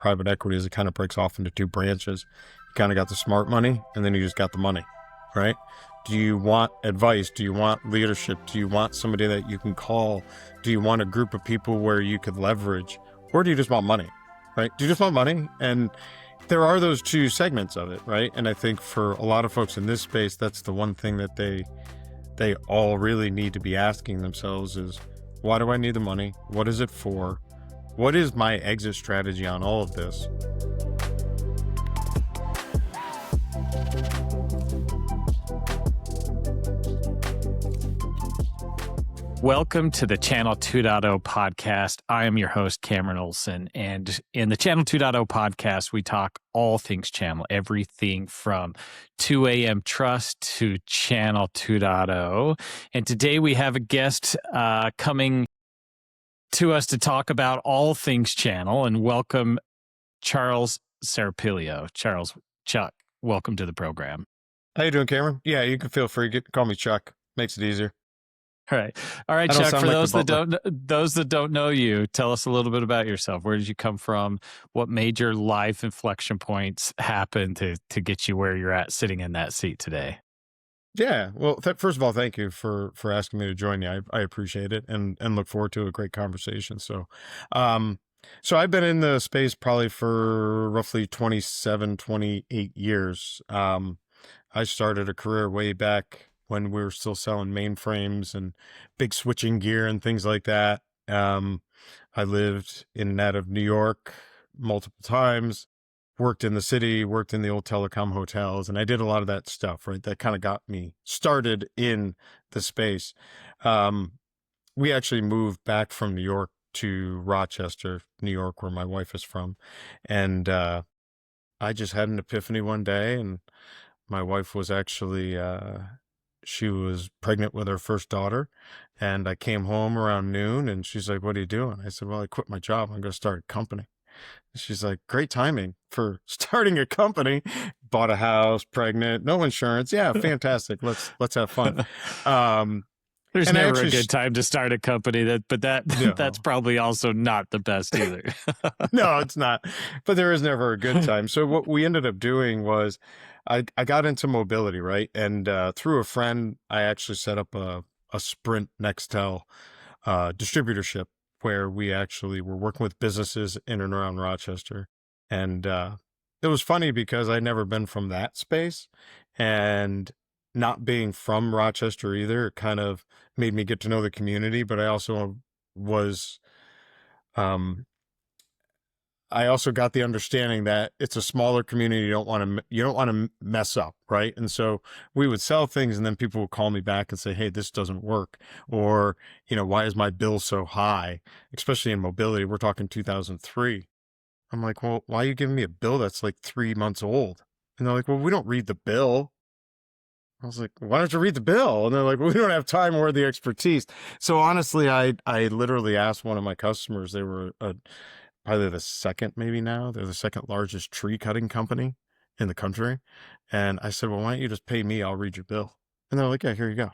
private equity is it kind of breaks off into two branches. You kind of got the smart money, and then you just got the money, right? Do you want advice? Do you want leadership? Do you want somebody that you can call? Do you want a group of people where you could leverage? Or do you just want money, right? Do you just want money? And there are those two segments of it, right? And I think for a lot of folks in this space, that's the one thing that they all really need to be asking themselves is, why do I need the money? What is it for? What is my exit strategy on all of this? Welcome to the Channel 2.0 podcast. I am your host, Kameron Olsen. And in the Channel 2.0 podcast, we talk all things channel, everything from 2 a.m. Trust to Channel 2.0. And today we have a guest coming to us to talk about all things channel, and welcome Charles Serapilio. Chuck, welcome to the program. How you doing, Cameron? Yeah, you can feel free to call me Chuck. Makes it easier. All right, Chuck. For those that don't know you, tell us a little bit about yourself. Where did you come from? What major life inflection points happened to get you where you're at, sitting in that seat today? Yeah. Well, first of all, thank you for asking me to join you. I appreciate it and look forward to a great conversation. So I've been in the space probably for roughly 27, 28 years. I started a career way back when we were still selling mainframes and big switching gear and things like that. I lived in and out of New York multiple times, worked in the city, worked in the old telecom hotels, and I did a lot of that stuff, right? That kind of got me started in the space. We actually moved back from New York to Rochester, New York, where my wife is from. And I just had an epiphany one day, and my wife was actually... she was pregnant with her first daughter, and I came home around noon, and she's like, "What are you doing?" I said, "Well, I quit my job. I'm going to start a company." And she's like, "Great timing for starting a company. Bought a house, pregnant, no insurance. Yeah, fantastic. Let's have fun." There's never a good time to start a company, No. That's probably also not the best either. No, it's not. But there is never a good time. So what we ended up doing was I got into mobility, right? And through a friend, I actually set up a Sprint Nextel distributorship where we actually were working with businesses in and around Rochester. And it was funny because I'd never been from that space, and not being from Rochester either, it kind of made me get to know the community. But I also was, I also got the understanding that it's a smaller community. You don't want to mess up, right? And so we would sell things, and then people would call me back and say, "Hey, this doesn't work," or "Why is my bill so high?" Especially in mobility, we're talking 2003. I'm like, "Well, why are you giving me a bill that's like 3 months old?" And they're like, "Well, we don't read the bill." I was like, "Why don't you read the bill?" And they're like, "Well, we don't have time or the expertise." So honestly, I literally asked one of my customers. They were probably the second, maybe now. They're the second largest tree cutting company in the country. And I said, "Well, why don't you just pay me? I'll read your bill." And they're like, "Yeah, here you go."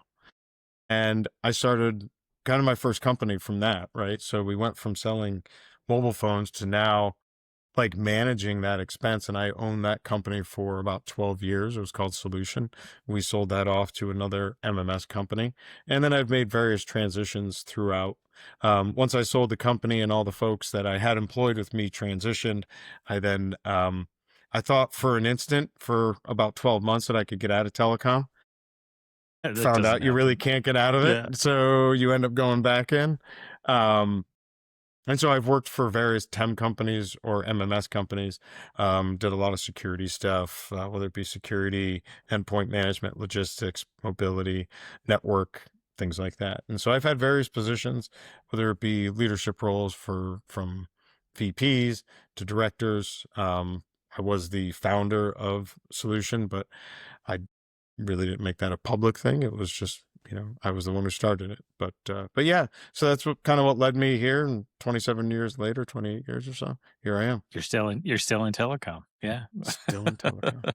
And I started kind of my first company from that, right? So we went from selling mobile phones to now like managing that expense. And I owned that company for about 12 years. It was called Solution. We sold that off to another MMS company. And then I've made various transitions throughout. Once I sold the company and all the folks that I had employed with me transitioned, I then, I thought for an instant for about 12 months that I could get out of telecom. Found out you really can't get out of it. Yeah. So you end up going back in. And so I've worked for various TEM companies or MMS companies, did a lot of security stuff, whether it be security, endpoint management, logistics, mobility, network, things like that. And so I've had various positions, whether it be leadership roles from VPs to directors. I was the founder of Solution, but I really didn't make that a public thing. It was just, I was the one who started it. But yeah, so that's what led me here. And 27 years later, 28 years or so, here I am. You're still in telecom. Yeah. Still in telecom.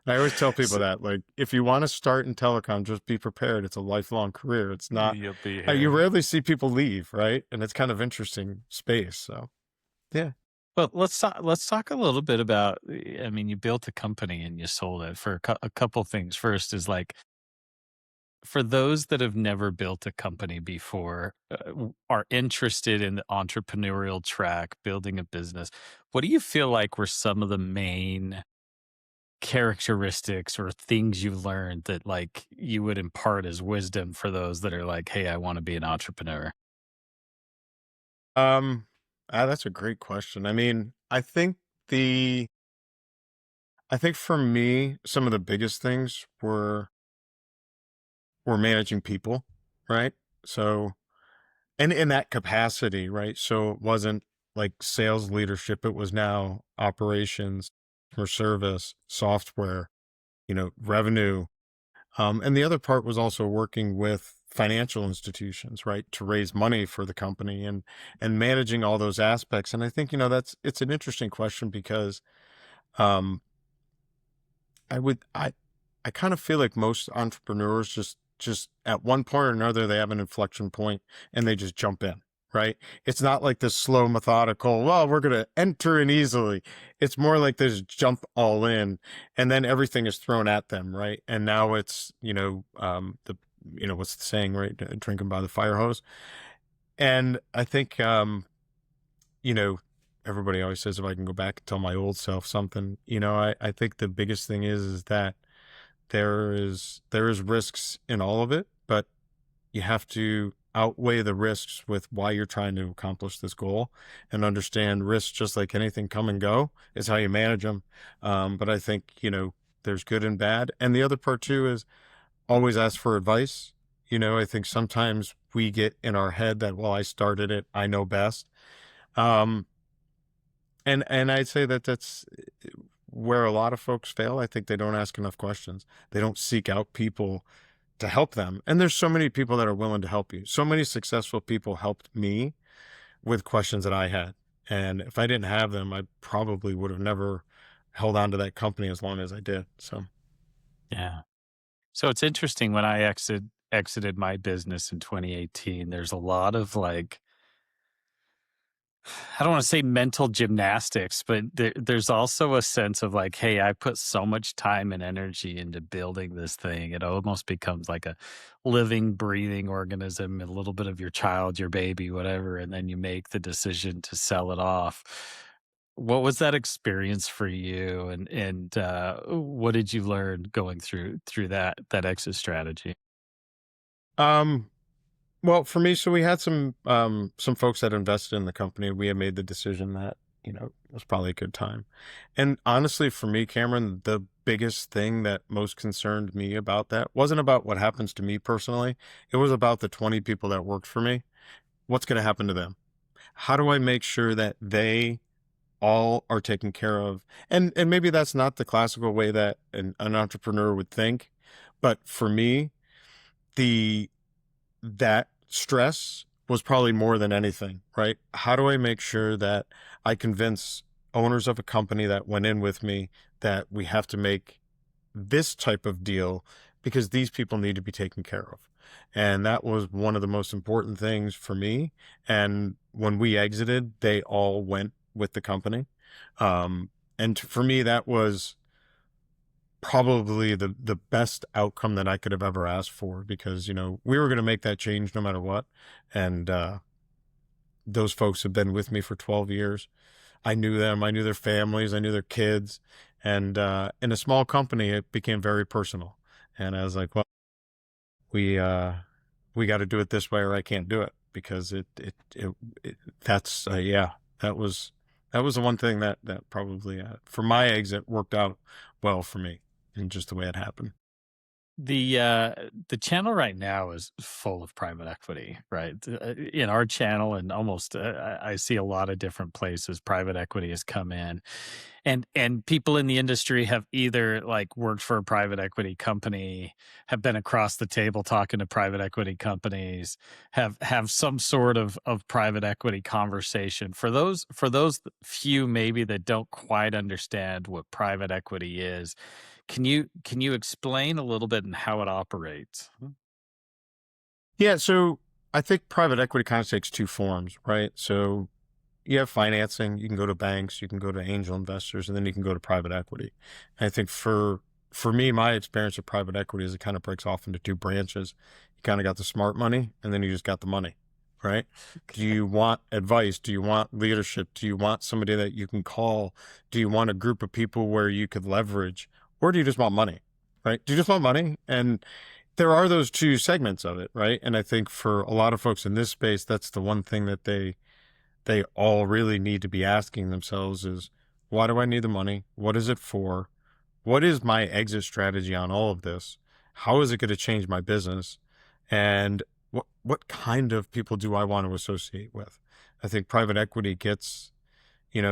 I always tell people that, like, if you want to start in telecom, just be prepared. It's a lifelong career. It's not, you'll be here. You rarely see people leave, right? And it's kind of interesting space. So yeah. Well, let's talk a little bit about. I mean, you built a company and you sold it for a couple things. First is like for those that have never built a company before, are interested in the entrepreneurial track, building a business. What do you feel like were some of the main characteristics or things you learned that like you would impart as wisdom for those that are like, hey, I want to be an entrepreneur? Um, that's a great question. I mean, the I think for me, some of the biggest things were managing people, right? So, and in that capacity, right? So it wasn't like sales leadership, it was now operations, customer service, software, revenue. And the other part was also working with financial institutions, right, to raise money for the company and managing all those aspects. And I think, it's an interesting question because um I would I kind of feel like most entrepreneurs just at one point or another they have an inflection point and they just jump in, right? It's not like this slow methodical, well, we're going to enter in easily. It's more like this jump all in and then everything is thrown at them, right? And now it's, the what's the saying, right? Drinking by the fire hose. And I think you know, everybody always says if I can go back and tell my old self something, I think the biggest thing is that there is risks in all of it, but you have to outweigh the risks with why you're trying to accomplish this goal and understand risks just like anything come and go is how you manage them. But I think, there's good and bad. And the other part too is always ask for advice. I think sometimes we get in our head that, well, I started it, I know best. Um, and I'd say that that's where a lot of folks fail. I think they don't ask enough questions. They don't seek out people to help them. And there's so many people that are willing to help you. So many successful people helped me with questions that I had. And if I didn't have them, I probably would have never held on to that company as long as I did. So, Yeah. So it's interesting when I exited my business in 2018, there's a lot of like I don't want to say mental gymnastics, but there's also a sense of like, hey, I put so much time and energy into building this thing. It almost becomes like a living, breathing organism, a little bit of your child, your baby, whatever. And then you make the decision to sell it off. What was that experience for you? And what did you learn going through that exit strategy? um, well, for me, so we had some folks that invested in the company. We had made the decision that, it was probably a good time. And honestly, for me, Cameron, the biggest thing that most concerned me about that wasn't about what happens to me personally. It was about the 20 people that worked for me. What's going to happen to them? How do I make sure that they all are taken care of? And maybe that's not the classical way that an entrepreneur would think, but for me, the that stress was probably more than anything, right? How do I make sure that I convince owners of a company that went in with me that we have to make this type of deal because these people need to be taken care of? And that was one of the most important things for me. And when we exited, they all went with the company. And for me, that was probably the best outcome that I could have ever asked for because, we were going to make that change no matter what. And those folks have been with me for 12 years. I knew them, I knew their families, I knew their kids. And in a small company, it became very personal. And I was like, well, we uh, we got to do it this way or I can't do it because it that's yeah, that was that was the one thing that probably for my exit worked out well for me and just the way it happened. The channel right now is full of private equity, right? In our channel and almost I see a lot of different places private equity has come in, and people in the industry have either like worked for a private equity company, have been across the table talking to private equity companies, have some sort of private equity conversation. For those few maybe that don't quite understand what private equity is, can you explain a little bit and how it operates? Yeah, so I think private equity kind of takes two forms, right? So you have financing, you can go to banks, you can go to angel investors, and then you can go to private equity. And I think for me, my experience with private equity is it kind of breaks off into two branches. You kind of got the smart money, and then you just got the money, right? Do you want advice? Do you want leadership? Do you want somebody that you can call? Do you want a group of people where you could leverage? Or do you just want money, right? Do you just want money? And there are those two segments of it, right? And I think for a lot of folks in this space, that's the one thing that they all really need to be asking themselves is, why do I need the money? What is it for? What is my exit strategy on all of this? How is it going to change my business? And what kind of people do I want to associate with? I think private equity gets,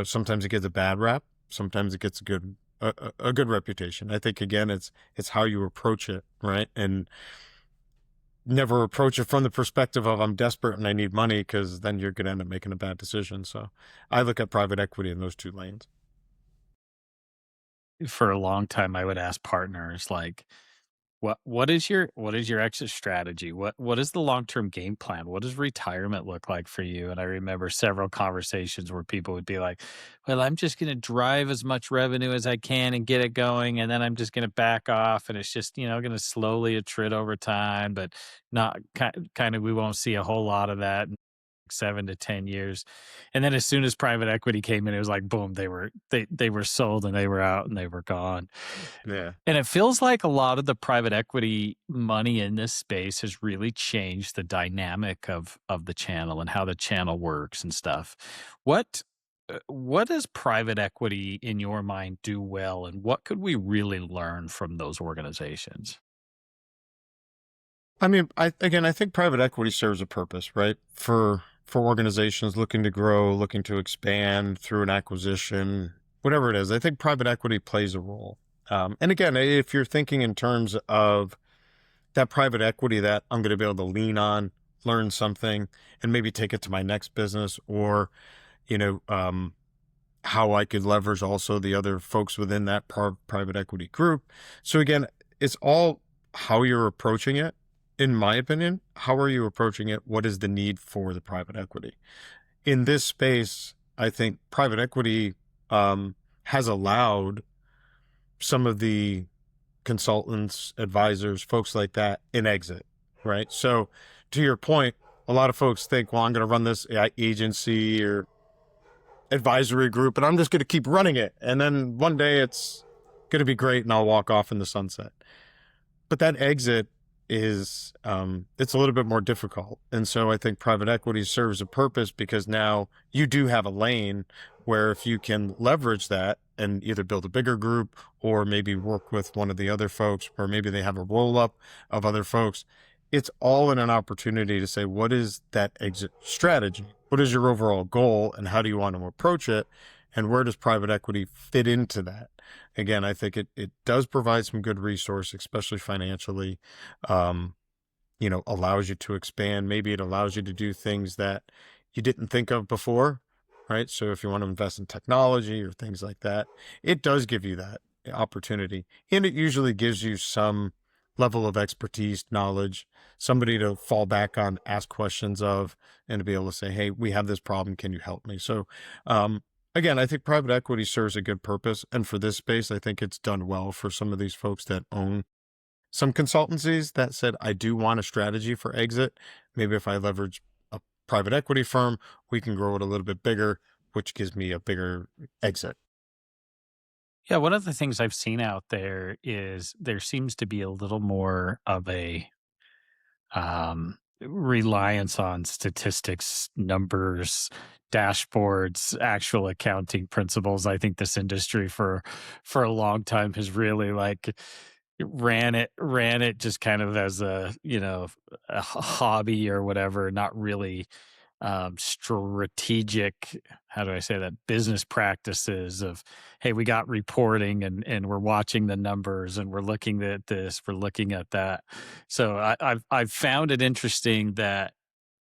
sometimes it gets a bad rap. Sometimes it gets a good reputation. I think again, it's how you approach it, right? And never approach it from the perspective of I'm desperate and I need money, because then you're going to end up making a bad decision. So I look at private equity in those two lanes. For a long time, I would ask partners like, what is your exit strategy? What is the long-term game plan? What does retirement look like for you? And I remember several conversations where people would be like, well, I'm just going to drive as much revenue as I can and get it going, and then I'm just going to back off, and it's just, going to slowly attrit over time, but not kind of we won't see a whole lot of that in 7 to 10 years. And then as soon as private equity came in, it was like boom, they were sold and they were out and they were gone. Yeah. And it feels like a lot of the private equity money in this space has really changed the dynamic of the channel and how the channel works and stuff. What does private equity in your mind do well, and what could we really learn from those organizations? I mean, I think private equity serves a purpose, right? For organizations looking to grow, looking to expand through an acquisition, whatever it is. I think private equity plays a role. And again, if you're thinking in terms of that private equity that I'm going to be able to lean on, learn something, and maybe take it to my next business, or you know, um, how I could leverage also the other folks within that private equity group. So again, it's all how you're approaching it. In my opinion, how are you approaching it? What is the need for the private equity? In this space, I think private equity has allowed some of the consultants, advisors, folks like that an exit, right? So to your point, a lot of folks think, well, I'm going to run this agency or advisory group, and I'm just going to keep running it. And then one day it's going to be great and I'll walk off in the sunset. But that exit is, it's a little bit more difficult. And so I think private equity serves a purpose, because now you do have a lane where if you can leverage that and either build a bigger group or maybe work with one of the other folks, or maybe they have a roll up of other folks, it's all in an opportunity to say, what is that exit strategy? What is your overall goal, and how do you want to approach it? And where does private equity fit into that? Again, I think it does provide some good resource, especially financially. Um, allows you to expand. Maybe it allows you to do things that you didn't think of before, right? So if you want to invest in technology or things like that, it does give you that opportunity. And it usually gives you some level of expertise, knowledge, somebody to fall back on, ask questions of, and to be able to say, hey, we have this problem. Can you help me? So, again, I think private equity serves a good purpose. And for this space, I think it's done well for some of these folks that own some consultancies that said, I do want a strategy for exit. Maybe if I leverage a private equity firm, we can grow it a little bit bigger, which gives me a bigger exit. Yeah, one of the things I've seen out there is there seems to be a little more of a reliance on statistics, numbers, dashboards, actual accounting principles. I think this industry for a long time has really like ran it just kind of as a hobby or whatever, not really strategic, how do I say that, business practices of, hey, we got reporting and we're watching the numbers and we're looking at this, we're looking at that. So I've found it interesting that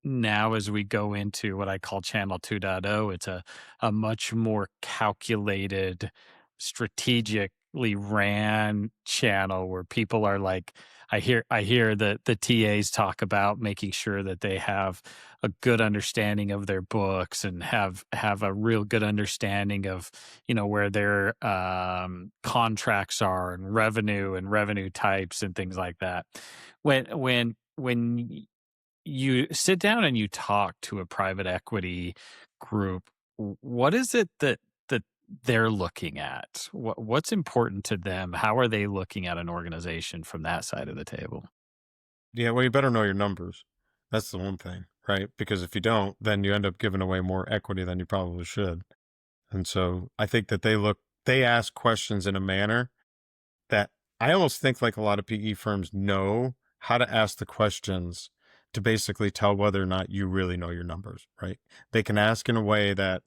now as we go into what I call channel 2.0, it's a much more calculated, strategic tightly ran channel where people are like, I hear the TAs talk about making sure that they have a good understanding of their books and have a real good understanding of, where their contracts are and revenue types and things like that. When you sit down and you talk to a private equity group, what is it that they're looking at? What's important to them? How are they looking at an organization from that side of the table? Yeah, well, you better know your numbers. That's the one thing, right? Because if you don't, then you end up giving away more equity than you probably should. And so I think that they ask questions in a manner that I almost think like a lot of PE firms know how to ask the questions to basically tell whether or not you really know your numbers, right? They can ask in a way that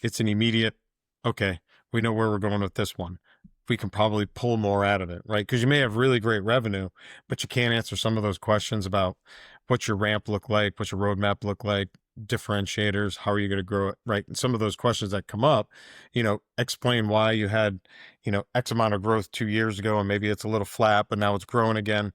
it's an immediate, okay, we know where we're going with this one. We can probably pull more out of it, right? Because you may have really great revenue, but you can't answer some of those questions about what's your ramp look like, what's your roadmap look like, differentiators, how are you going to grow it, right? And some of those questions that come up, explain why you had, X amount of growth 2 years ago, and maybe it's a little flat, but now it's growing again.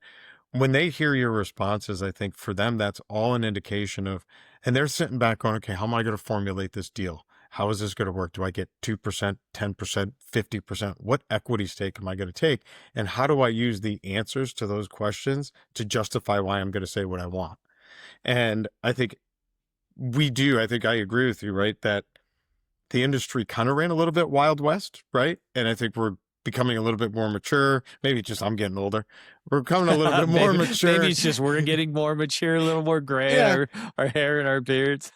When they hear your responses, I think for them, that's all an indication of, and they're sitting back going, okay, how am I going to formulate this deal? How is this going to work? Do I get 2%, 10%, 50%? What equity stake am I going to take? And how do I use the answers to those questions to justify why I'm going to say what I want? And I think I think I agree with you, right? That the industry kind of ran a little bit Wild West, right? And I think we're becoming a little bit more mature. Maybe it's just I'm getting older. We're becoming a little bit more mature. Maybe it's just we're getting more mature, a little more gray Yeah. in our hair and our beards.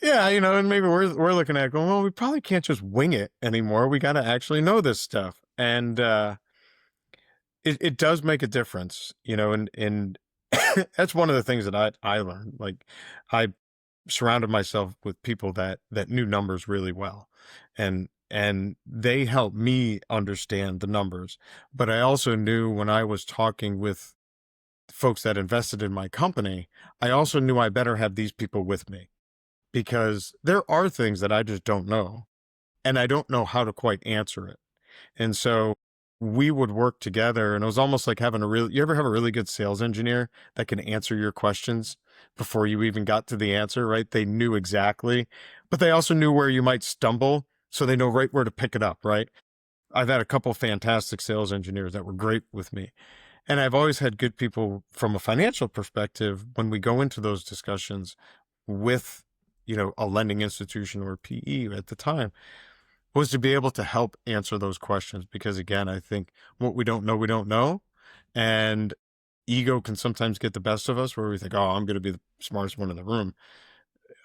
Yeah, and maybe we're looking at it going, well, we probably can't just wing it anymore. We got to actually know this stuff. And it does make a difference, and that's one of the things that I learned. Like I surrounded myself with people that knew numbers really well, and they helped me understand the numbers. But I also knew when I was talking with folks that invested in my company, I also knew I better have these people with me, because there are things that I just don't know, and I don't know how to quite answer it. And so we would work together, and it was almost like having you ever have a really good sales engineer that can answer your questions before you even got to the answer, right? They knew exactly, but they also knew where you might stumble, so they know right where to pick it up, right? I've had a couple fantastic sales engineers that were great with me. And I've always had good people from a financial perspective when we go into those discussions with, a lending institution or PE at the time, was to be able to help answer those questions. Because again, I think what we don't know, we don't know. And ego can sometimes get the best of us, where we think, oh, I'm going to be the smartest one in the room.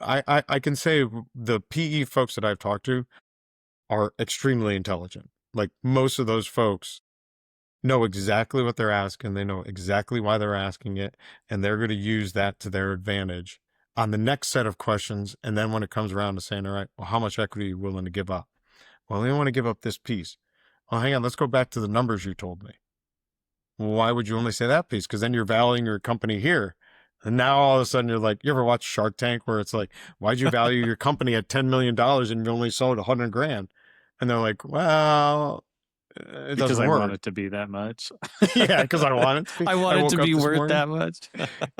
I can say the PE folks that I've talked to are extremely intelligent. Like most of those folks know exactly what they're asking. They know exactly why they're asking it. And they're going to use that to their advantage on the next set of questions. And then when it comes around to saying, all right, well, how much equity are you willing to give up? Well, we don't want to give up this piece. Well, hang on, let's go back to the numbers you told me. Well, why would you only say that piece? Because then you're valuing your company here. And now all of a sudden you're like, you ever watch Shark Tank where it's like, why'd you value your company at $10 million and you only sold 100 grand? And they're like, well, it because doesn't I work. want it to be that much. Yeah, because I want it to be. I want it to be worth morning. that much.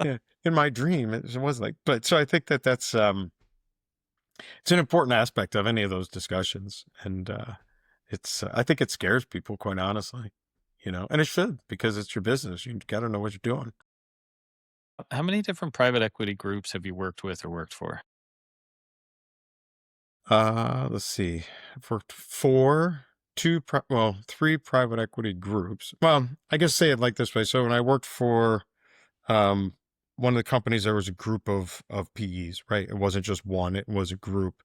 Yeah, in my dream, it was like, but so I think that's it's an important aspect of any of those discussions. And I think it scares people, quite honestly, and it should, because it's your business. You got to know what you're doing. How many different private equity groups have you worked with or worked for? Let's see. I've worked for three private equity groups. Well, I guess say it like this way. So when I worked for one of the companies, there was a group of PEs, right? It wasn't just one, it was a group.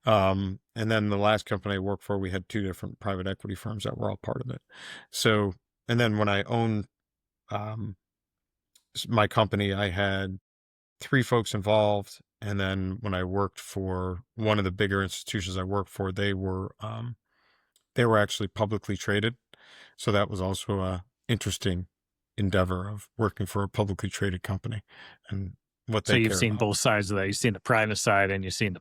And then the last company I worked for, we had two different private equity firms that were all part of it. So, and then when I owned my company, I had three folks involved. And then when I worked for one of the bigger institutions I worked for, they were actually publicly traded. So that was also a interesting endeavor of working for a publicly traded company and what they So you've care seen about. both sides of that. You've seen the private side and you've seen the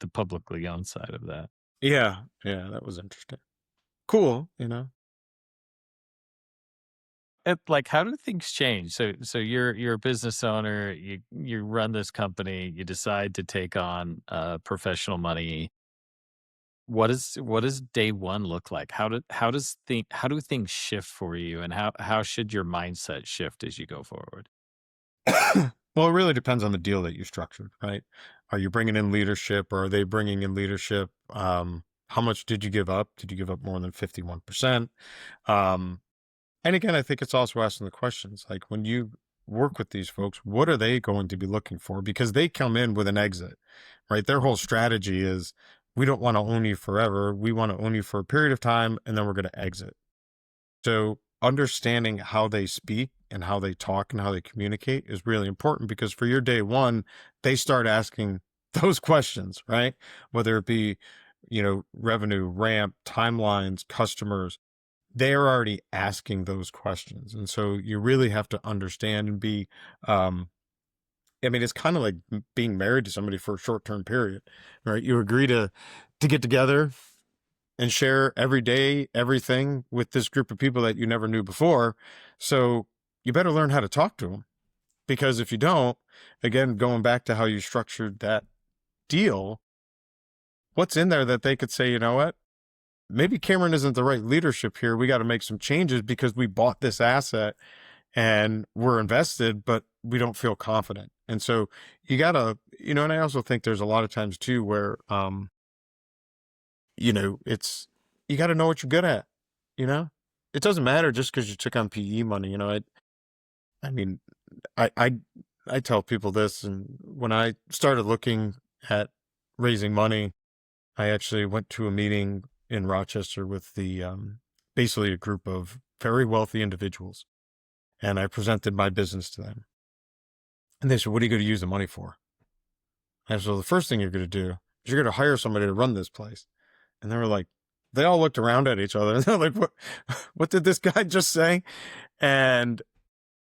publicly owned side of that. Yeah, that was interesting. Cool, like how do things change? So you're a business owner, you run this company, you decide to take on professional money. What does day one look like? How do things shift for you, and how should your mindset shift as you go forward? Well, it really depends on the deal that you structured, right? Are you bringing in leadership, or are they bringing in leadership? How much did you give up? Did you give up more than 51%? Um, and again, I think it's also asking the questions like, when you work with these folks, what are they going to be looking for? Because they come in with an exit, right? Their whole strategy is, we don't want to own you forever. We want to own you for a period of time, and then we're going to exit. So understanding how they speak and how they talk and how they communicate is really important, because for your day one, they start asking those questions, right? Whether it be, revenue, ramp, timelines, customers, they're already asking those questions. And so you really have to understand and be, I mean, it's kind of like being married to somebody for a short-term period, right? You agree to get together and share every day, everything with this group of people that you never knew before. So you better learn how to talk to them, because if you don't, again, going back to how you structured that deal, what's in there that they could say, you know what, maybe Cameron isn't the right leadership here. We got to make some changes because we bought this asset and we're invested, but we don't feel confident. And so you got to, and I also think there's a lot of times too where, it's, you got to know what you're good at, it doesn't matter just because you took on PE money. I mean, I, I, I tell people this, and when I started looking at raising money, I actually went to a meeting in Rochester with basically a group of very wealthy individuals, and I presented my business to them. And they said, "What are you going to use the money for?" I said, "Well, the first thing you're going to do is you're going to hire somebody to run this place." And they were like, they all looked around at each other and they're like, what did this guy just say? And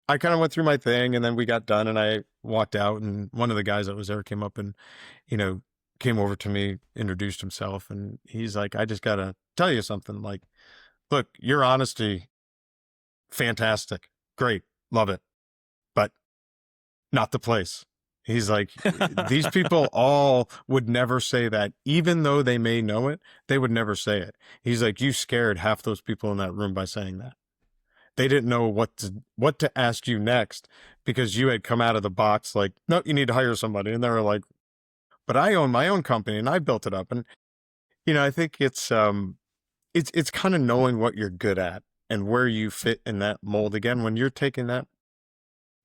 I kind of went through my thing, and then we got done and I walked out, and one of the guys that was there came up and, came over to me, introduced himself, and he's like, "I just got to tell you something. Like, look, your honesty, fantastic. Great. Love it. But not the place." He's like, "These people all would never say that. Even though they may know it, they would never say it." He's like, "You scared half those people in that room by saying that. They didn't know what to ask you next, because you had come out of the box like, no, you need to hire somebody." And they were like, "But I own my own company and I built it up." And, I think it's kind of knowing what you're good at and where you fit in that mold. Again, when you're taking that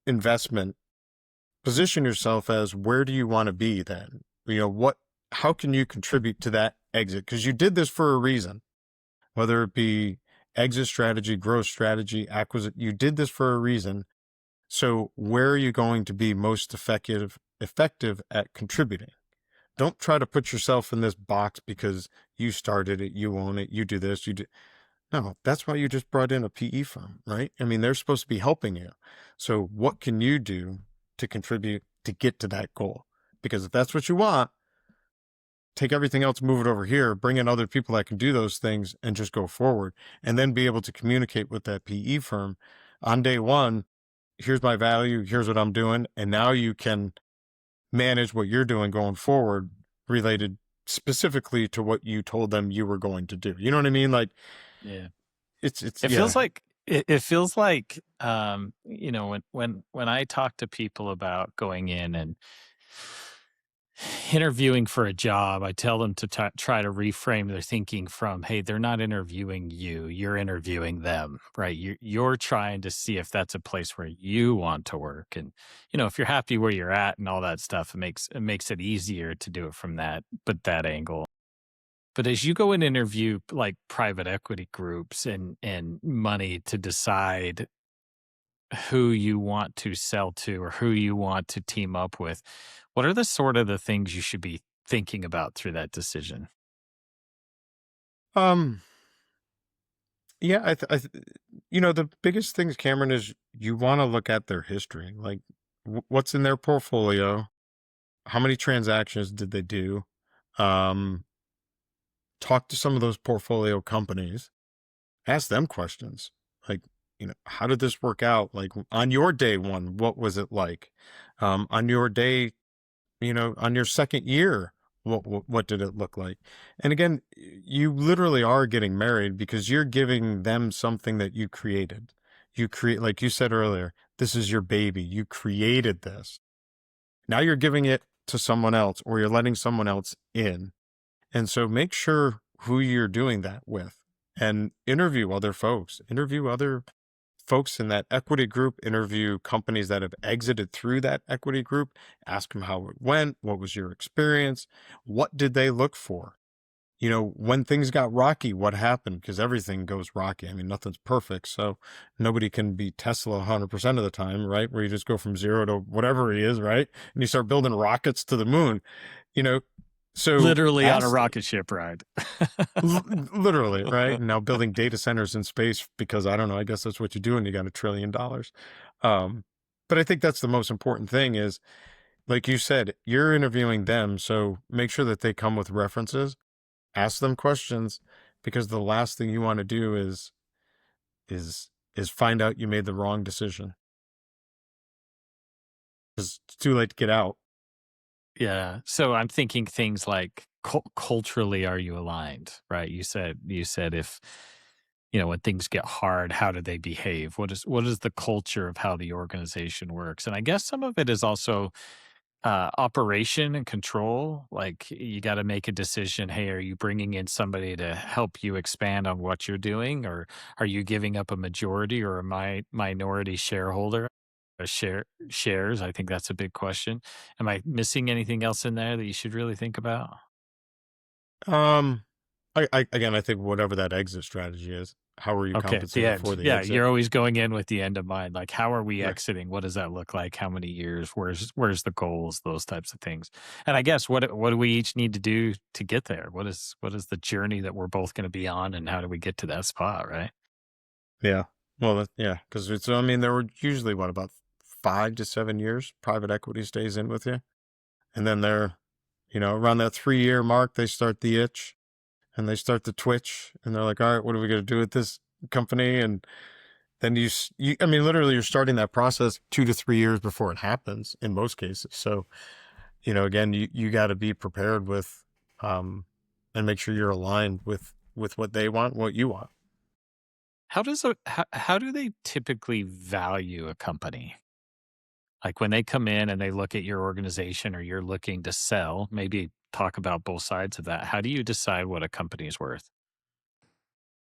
investment, position yourself as, where do you want to be then? How can you contribute to that exit? Because you did this for a reason, whether it be exit strategy, growth strategy, acquisition, you did this for a reason. So where are you going to be most effective at contributing? Don't try to put yourself in this box because you started it, you own it, you do this, you do. No, that's why you just brought in a PE firm, right? I mean, they're supposed to be helping you. So what can you do to contribute to get to that goal? Because if that's what you want, take everything else, move it over here, bring in other people that can do those things, and just go forward. And then be able to communicate with that PE firm on day one. Here's my value. Here's what I'm doing. And now you can manage what you're doing going forward, related specifically to what you told them you were going to do. You know what I mean? Like, Yeah. it It yeah. feels like it feels like when I talk to people about going in and interviewing for a job, I tell them to try to reframe their thinking from, hey, they're not interviewing you, you're interviewing them, right? You're trying to see if that's a place where you want to work. And, if you're happy where you're at and all that stuff, it makes it easier to do it from that angle. But as you go and interview like private equity groups and money to decide who you want to sell to or who you want to team up with, what are the sort of the things you should be thinking about through that decision? Um, yeah, the biggest things, Cameron, is you want to look at their history, like what's in their portfolio, how many transactions did they do, um, talk to some of those portfolio companies, ask them questions, like, how did this work out? Like on your day one, what was it like? On your day, on your second year, what did it look like? And again, you literally are getting married because you're giving them something that you created. You create, like you said earlier, this is your baby. You created this. Now you're giving it to someone else, or you're letting someone else in. And so make sure who you're doing that with, and interview other folks, interview other folks in that equity group, interview companies that have exited through that equity group, ask them how it went. What was your experience? What did they look for? When things got rocky, what happened? Because everything goes rocky. I mean, nothing's perfect. So nobody can be Tesla 100% of the time, right? Where you just go from zero to whatever it is, right? And you start building rockets to the moon, you know, so Literally on a rocket ship ride. Literally, right? Now building data centers in space because I don't know, I guess that's what you do when you got $1 trillion. But I think that's the most important thing is, like you said, you're interviewing them. So make sure that they come with references, ask them questions, because the last thing you want to do is find out you made the wrong decision. It's too late to get out. Yeah. So I'm thinking things like culturally, are you aligned? Right. You said if, when things get hard, how do they behave? What is the culture of how the organization works? And I guess some of it is also operation and control. Like you got to make a decision. Hey, are you bringing in somebody to help you expand on what you're doing, or are you giving up a majority or a minority shareholder? Shares. I think that's a big question. Am I missing anything else in there that you should really think about? Um, I think whatever that exit strategy is, how are you Okay, the compensated for end. the Yeah, exit? you're always going in with the end of mind. Like, how are we Right. exiting? What does that look like? How many years? Where's the goals? Those types of things. And I guess what do we each need to do to get there? What is the journey that we're both going to be on, and how do we get to that spot? Right. Yeah. Well, yeah, because I mean, there were usually about 5 to 7 years private equity stays in with you. And then around that 3 year mark, they start the itch and they start the twitch and they're like, all right, what are we going to do with this company? And then I mean, literally you're starting that process 2 to 3 years before it happens in most cases. So, again, you got to be prepared with, and make sure you're aligned with what they want, what you want. How do they typically value a company? Like when they come in and they look at your organization or you're looking to sell, maybe talk about both sides of that. How do you decide what a company is worth?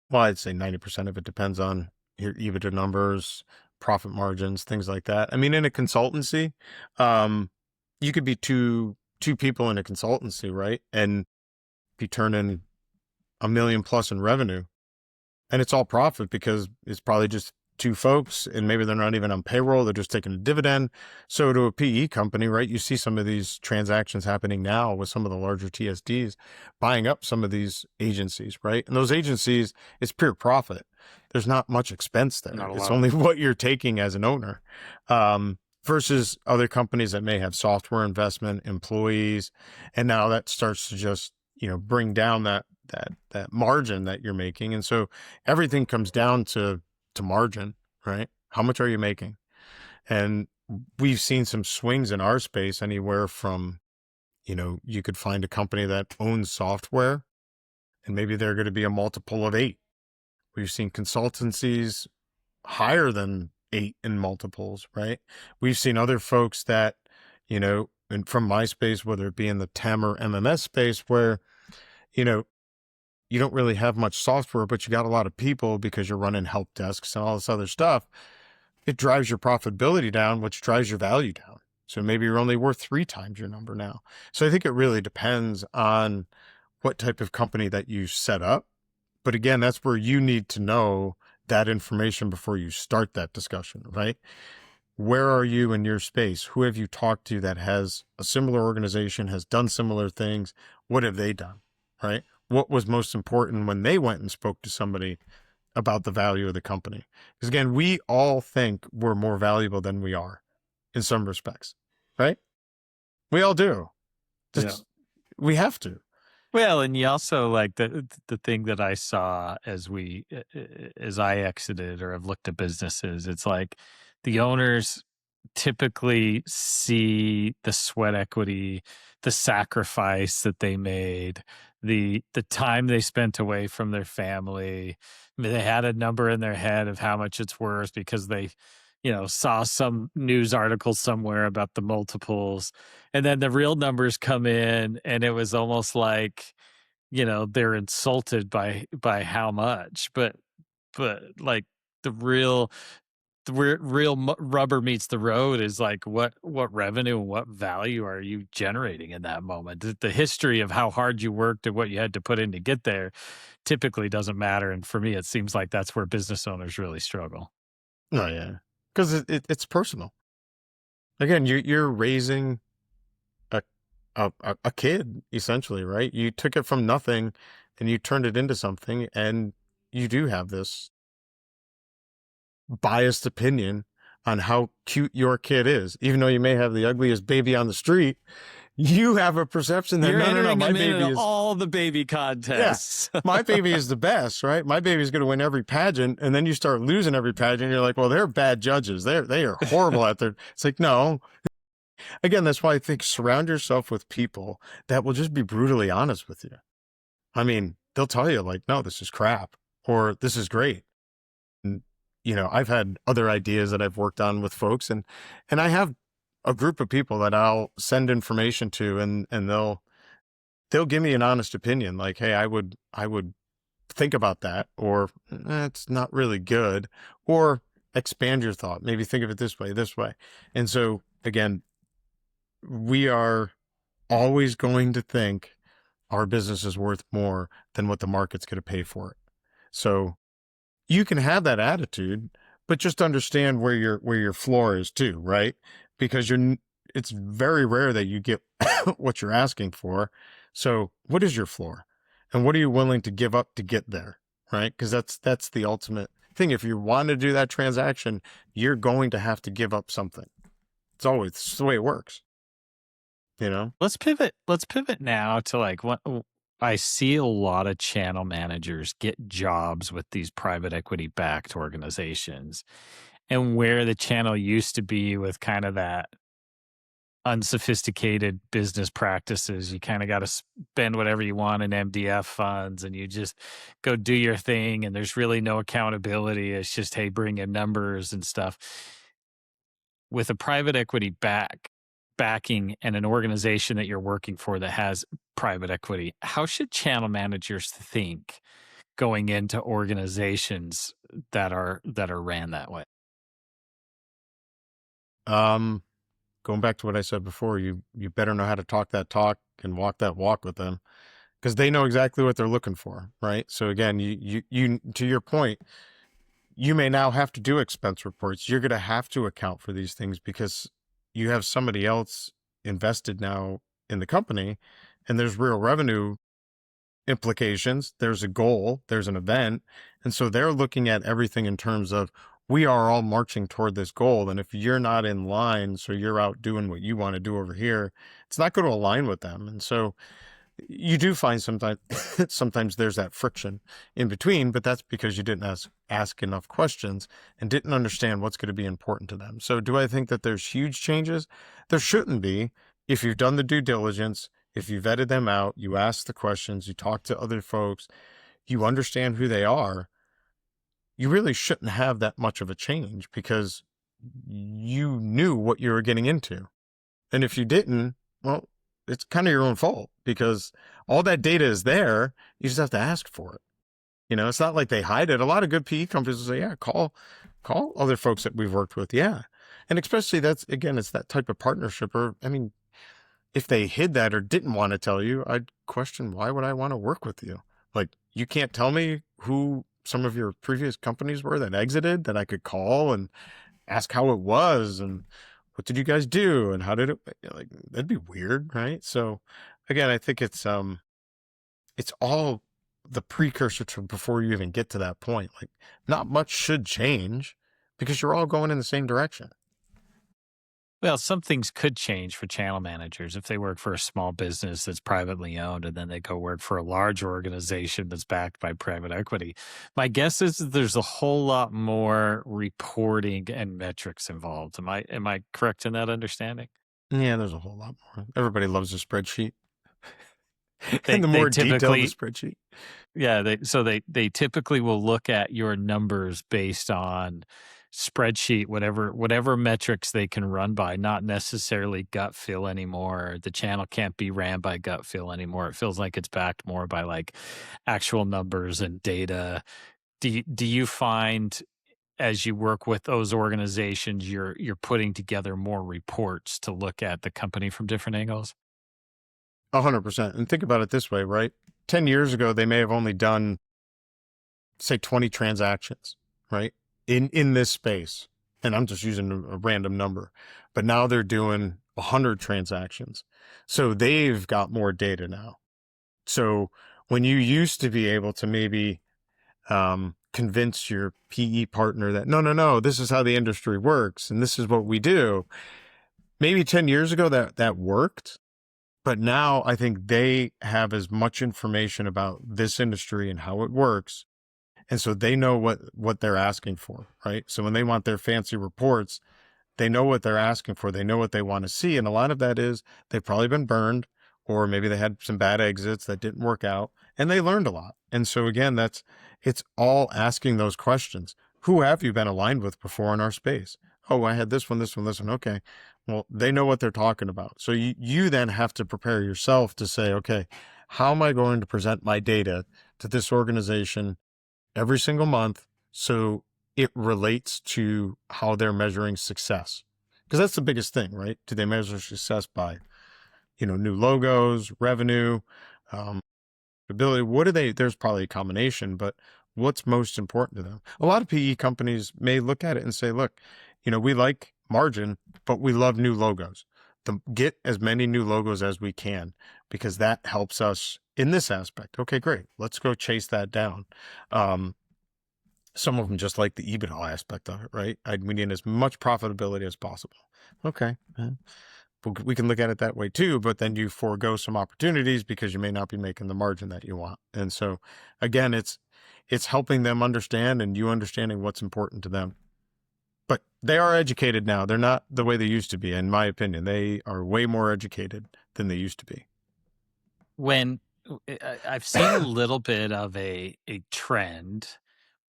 Well, I'd say 90% of it depends on your EBITDA numbers, profit margins, things like that. I mean, in a consultancy, you could be two people in a consultancy, right? And be turning 1 million plus in revenue, and it's all profit because it's probably just two folks, and maybe they're not even on payroll. They're just taking a dividend. So to a PE company, right, you see some of these transactions happening now with some of the larger TSDs buying up some of these agencies, right? And those agencies, it's pure profit. There's not much expense there. Not a It's lot. only what you're taking as an owner. Versus other companies that may have software investment, employees, and now that starts to just, bring down that margin that you're making. And so everything comes down to margin, right? How much are you making? And we've seen some swings in our space anywhere from, you could find a company that owns software and maybe they're going to be a multiple of 8. We've seen consultancies higher than 8 in multiples, right? We've seen other folks that, and from my space, whether it be in the TEM or MMS space, where, you don't really have much software, but you got a lot of people because you're running help desks and all this other stuff. It drives your profitability down, which drives your value down. So maybe you're only worth 3 times your number now. So I think it really depends on what type of company that you set up. But again, that's where you need to know that information before you start that discussion, right? Where are you in your space? Who have you talked to that has a similar organization, has done similar things? What have they done, right? What was most important when they went and spoke to somebody about the value of the company? Because again, we all think we're more valuable than we are in some respects, right? We all do. Yeah. We have to. Well, and you also like the thing that I saw as I exited or have looked at businesses, it's like the owners typically see the sweat equity, the sacrifice that they made, the time they spent away from their family. I mean, they had a number in their head of how much it's worth because they, saw some news article somewhere about the multiples. And then the real numbers come in and it was almost like, they're insulted by how much. But like the real rubber meets the road is like what revenue and what value are you generating in that moment. The history of how hard you worked and what you had to put in to get there typically doesn't matter, and for me it seems like that's where business owners really struggle. Oh yeah, because it's personal. Again, you're raising a, a kid essentially, right? You took it from nothing and you turned it into something, and you do have this biased opinion on how cute your kid is. Even though you may have the ugliest baby on the street, you have a perception that You're no, entering my them into baby is all the baby contests. my baby is the best, right? My baby's going to win every pageant, and then you start losing every pageant. You're like, well, they're bad judges. They are horrible at their. It's like, no. Again, that's why I think surround yourself with people that will just be brutally honest with you. I mean, they'll tell you like, no, this is crap, or this is great. And, I've had other ideas that I've worked on with folks, and I have a group of people that I'll send information to, and they'll give me an honest opinion. Like, hey, I would think about that, or it's not really good, or expand your thought. Maybe think of it this way. And so again, we are always going to think our business is worth more than what the market's going to pay for it. So you can have that attitude, but just understand where your floor is too, right? Because it's very rare that you get what you're asking for. So what is your floor, and what are you willing to give up to get there, right? Because that's the ultimate thing. If you want to do that transaction, you're going to have to give up something. It's the way it works. Let's pivot now to like what I see a lot of channel managers get jobs with these private equity backed organizations, and where the channel used to be with kind of that unsophisticated business practices. You kind of got to spend whatever you want in MDF funds and you just go do your thing. And there's really no accountability. It's just, hey, bring in numbers and stuff. With a private equity backing and an organization that you're working for that has private equity, how should channel managers think going into organizations that are ran that way? Going back to what I said before, you better know how to talk that talk and walk that walk with them, because they know exactly what they're looking for, right? So again, you to your point, you may now have to do expense reports. You're going to have to account for these things because you have somebody else invested now in the company, and there's real revenue implications. There's a goal, there's an event. And so they're looking at everything in terms of, we are all marching toward this goal. And if you're not in line, so you're out doing what you want to do over here, it's not going to align with them. And so you do find sometimes there's that friction in between, but that's because you didn't ask enough questions and didn't understand what's going to be important to them. So do I think that there's huge changes? There shouldn't be. If you've done the due diligence, if you vetted them out, you ask the questions, you talk to other folks, you understand who they are, you really shouldn't have that much of a change because you knew what you were getting into. And if you didn't, well, it's kind of your own fault because all that data is there. You just have to ask for it. It's not like they hide it. A lot of good PE companies will say, yeah, call other folks that we've worked with. Yeah. And especially it's that type of partnership. Or, I mean, if they hid that or didn't want to tell you, I'd question, why would I want to work with you? Like, you can't tell me who some of your previous companies were that exited that I could call and ask how it was and what did you guys do and how did it, like, that'd be weird, right? So again, I think it's all the precursor to before you even get to that point. Like, not much should change because you're all going in the same direction. Well, some things could change for channel managers if they work for a small business that's privately owned and then they go work for a large organization that's backed by private equity. My guess is that there's a whole lot more reporting and metrics involved. Am I correct in that understanding? Yeah, there's a whole lot more. Everybody loves a spreadsheet. They And the they more detailed the typically spreadsheet. Yeah, they typically will look at your numbers based on spreadsheet, whatever metrics they can run by, not necessarily gut feel anymore. The channel can't be ran by gut feel anymore. It feels like it's backed more by like actual numbers and data. Do you find as you work with those organizations, you're putting together more reports to look at the company from different angles? 100%. And think about it this way, right? 10 years ago, they may have only done, say, 20 transactions, right? In this space. And I'm just using a random number, but now they're doing 100 transactions. So they've got more data now. So when you used to be able to maybe convince your PE partner that, no, this is how the industry works and this is what we do. Maybe 10 years ago that worked, but now I think they have as much information about this industry and how it works. And so they know what they're asking for, right? So when they want their fancy reports, they know what they're asking for. They know what they want to see. And a lot of that is they've probably been burned, or maybe they had some bad exits that didn't work out and they learned a lot. And so again, it's all asking those questions. Who have you been aligned with before in our space? Oh, I had this one. Okay. Well, they know what they're talking about. So you then have to prepare yourself to say, okay, how am I going to present my data to this organization every single month so it relates to how they're measuring success? Because that's the biggest thing, right? Do they measure success by, new logos, revenue, ability? What do they, there's probably a combination, but what's most important to them? A lot of PE companies may look at it and say, look, we like margin, but we love new logos. Get as many new logos as we can, because that helps us in this aspect. Okay, great. Let's go chase that down. Some of them just like the EBITDA aspect of it, right? We need as much profitability as possible. Okay. We can look at it that way too, but then you forego some opportunities because you may not be making the margin that you want. And so again, it's helping them understand and you understanding what's important to them. But they are educated now. They're not the way they used to be. In my opinion, they are way more educated than they used to be. When I've seen a little bit of a trend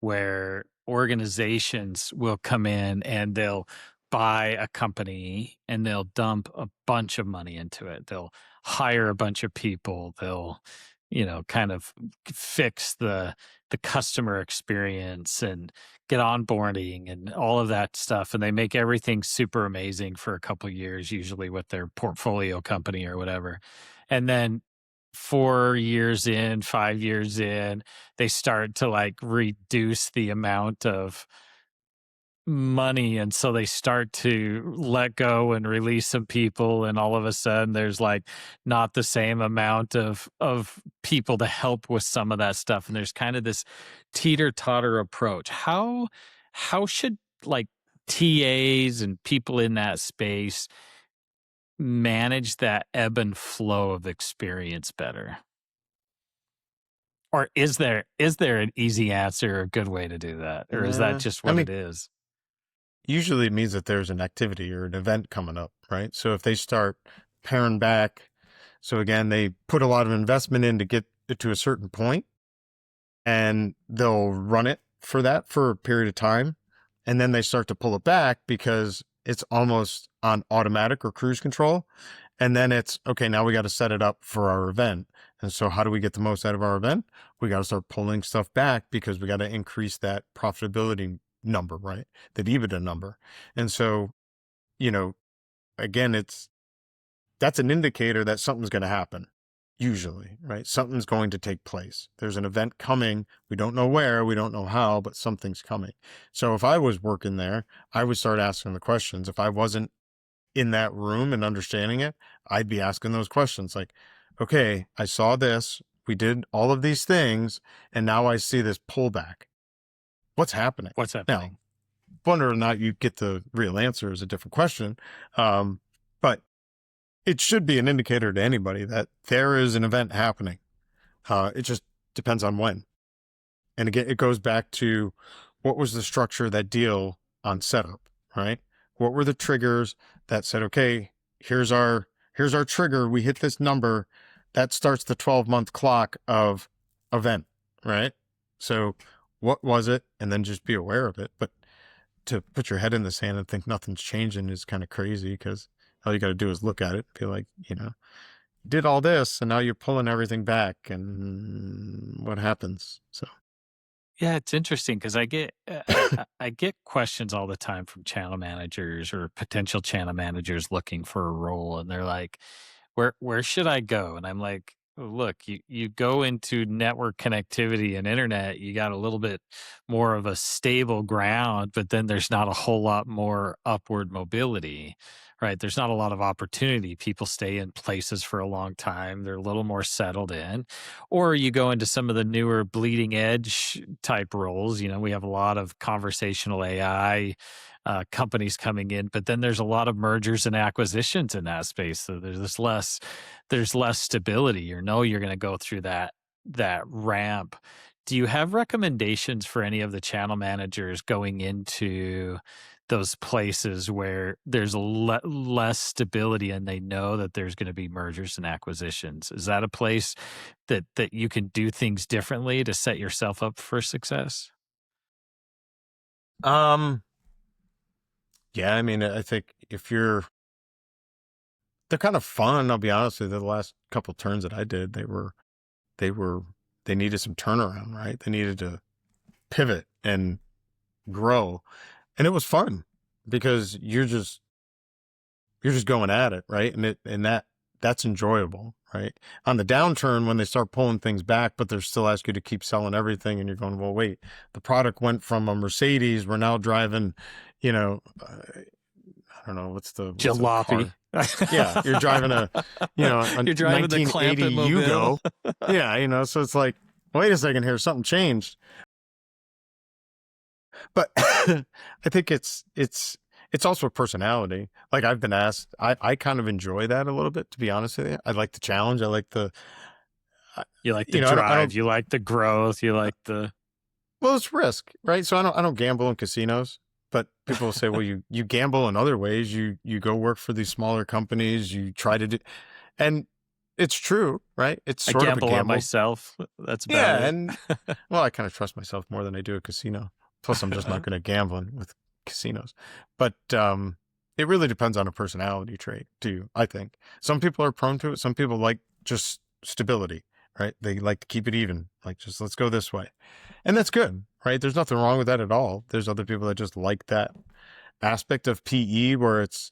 where organizations will come in and they'll buy a company and they'll dump a bunch of money into it. They'll hire a bunch of people. They'll, kind of fix the customer experience and get onboarding and all of that stuff. And they make everything super amazing for a couple of years, usually with their portfolio company or whatever. And then 4 years in, 5 years in, they start to like reduce the amount of money. And so they start to let go and release some people. And all of a sudden there's like not the same amount of people to help with some of that stuff. And there's kind of this teeter-totter approach. How should like TAs and people in that space manage that ebb and flow of experience better? Or is there an easy answer or a good way to do that? Or is that just what it is? Usually it means that there's an activity or an event coming up, right? So if they start paring back, so again, they put a lot of investment in to get it to a certain point, and they'll run it for a period of time. And then they start to pull it back because it's almost on automatic or cruise control. And then it's, okay, now we got to set it up for our event. And so how do we get the most out of our event? We got to start pulling stuff back because we got to increase that profitability number, right? The EBITDA number. And so, again, that's an indicator that something's going to happen. Usually, right? Something's going to take place. There's an event coming. We don't know where, we don't know how, but something's coming. So if I was working there, I would start asking the questions. If I wasn't in that room and understanding it, I'd be asking those questions like, okay, I saw this, we did all of these things, and now I see this pullback. What's happening? What's happening? Now, whether or not you get the real answer is a different question. But it should be an indicator to anybody that there is an event happening. It just depends on when. And again, it goes back to what was the structure of that deal on setup, right? What were the triggers that said, okay, here's our trigger. We hit this number that starts the 12-month clock of event, right? So what was it? And then just be aware of it. But to put your head in the sand and think nothing's changing is kind of crazy, because all you got to do is look at it, feel like, did all this and now you're pulling everything back, and what happens? So. Yeah, it's interesting because I get I get questions all the time from channel managers or potential channel managers looking for a role, and they're like, "Where should I go?" And I'm like, "Look, you go into network connectivity and internet, you got a little bit more of a stable ground, but then there's not a whole lot more upward mobility." Right. There's not a lot of opportunity. People stay in places for a long time. They're a little more settled in. Or you go into some of the newer bleeding edge type roles. We have a lot of conversational AI companies coming in, but then there's a lot of mergers and acquisitions in that space. So there's less stability. You're going to go through that ramp. Do you have recommendations for any of the channel managers going into those places where there's less stability and they know that there's going to be mergers and acquisitions? Is that a place that you can do things differently to set yourself up for success? Yeah, I mean, I think they're kind of fun. I'll be honest with you. The last couple turns that I did, they needed some turnaround, right? They needed to pivot and grow. And it was fun because you're just going at it, right? And that's enjoyable, right? On the downturn, when they start pulling things back, but they're still asking you to keep selling everything, and you're going, well, wait, the product went from a Mercedes, we're now driving, I don't know, what's the jalopy. Yeah, you're driving a you're driving 1980 the Yugo. Yeah, so it's like, wait a second here, something changed. But I think it's also a personality. Like I've been asked, I kind of enjoy that a little bit, to be honest with you. I like the challenge. I like the you like the drive. You like the growth. You like the well, it's risk, right? So I don't gamble in casinos. But people will say, well, you gamble in other ways. You go work for these smaller companies. You try to do, and it's true, right? It's sort of a gamble on myself. That's about yeah, it. And well, I kind of trust myself more than I do a casino. Plus, I'm just not going to gamble with casinos. But it really depends on a personality trait, too, I think. Some people are prone to it. Some people like just stability, right? They like to keep it even, like just let's go this way. And that's good, right? There's nothing wrong with that at all. There's other people that just like that aspect of PE where it's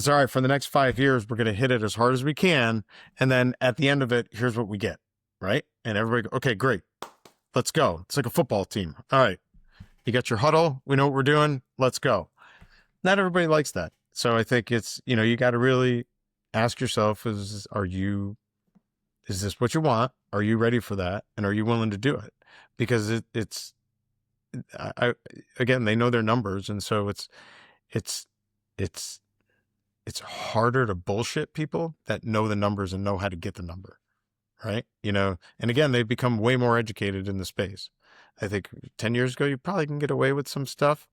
all right, for the next 5 years, we're going to hit it as hard as we can. And then at the end of it, here's what we get, right? And everybody go, okay, great. Let's go. It's like a football team. All right. You got your huddle. We know what we're doing. Let's go. Not everybody likes that. So I think it's, you got to really ask yourself, is this what you want? Are you ready for that? And are you willing to do it? Because again, they know their numbers. And so it's harder to bullshit people that know the numbers and know how to get the number. Right. And again, they've become way more educated in the space. I think 10 years ago, you probably can get away with some stuff.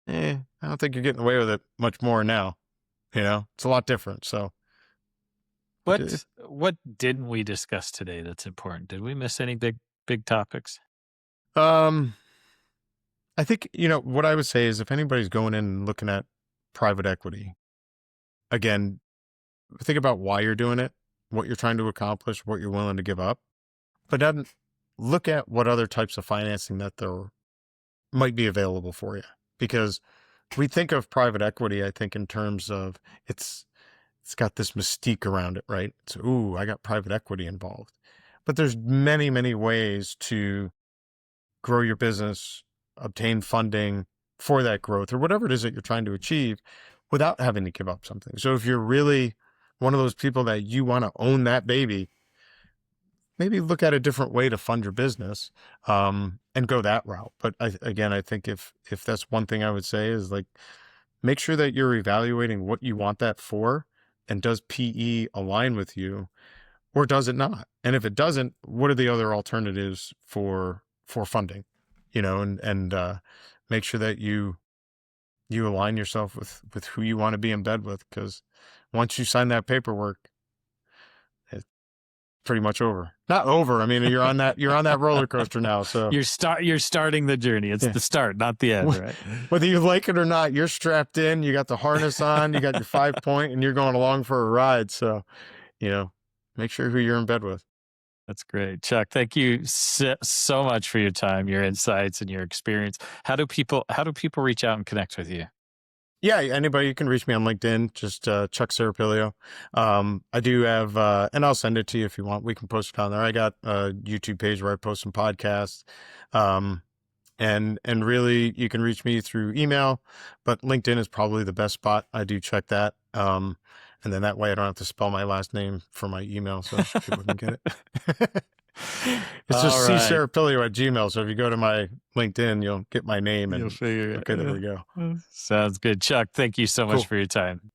I don't think you're getting away with it much more now. It's a lot different. So what didn't we discuss today that's important? Did we miss any big topics? I think, what I would say is if anybody's going in and looking at private equity, again, think about why you're doing it, what you're trying to accomplish, what you're willing to give up, but then look at what other types of financing that there might be available for you. Because we think of private equity, I think, in terms of it's got this mystique around it, right? So, ooh, I got private equity involved. But there's many, many ways to grow your business, obtain funding for that growth or whatever it is that you're trying to achieve without having to give up something. So if you're really one of those people that you want to own that baby, maybe look at a different way to fund your business, and go that route. But I think if that's one thing I would say is like, make sure that you're evaluating what you want that for, and does PE align with you, or does it not? And if it doesn't, what are the other alternatives for funding? And make sure that you align yourself with who you want to be in bed with, because once you sign that paperwork, it's pretty much over. Not over. I mean, you're on that roller coaster now. So you're starting the journey. It's the start, not the end, right? Whether you like it or not, you're strapped in, you got the harness on, you got your 5-point, and you're going along for a ride. So, make sure who you're in bed with. That's great. Chuck, thank you so much for your time, your insights, and your experience. How do people reach out and connect with you? Yeah, anybody, you can reach me on LinkedIn, just Chuck Serapilio. I do have, and I'll send it to you if you want. We can post it on there. I got a YouTube page where I post some podcasts. And really, you can reach me through email, but LinkedIn is probably the best spot. I do check that. And then that way I don't have to spell my last name for my email, so people can get it. It's just Serapilio@gmail. So if you go to my LinkedIn, you'll get my name and you'll figure it. Okay, there we go. Sounds good. Chuck, thank you so much for your time.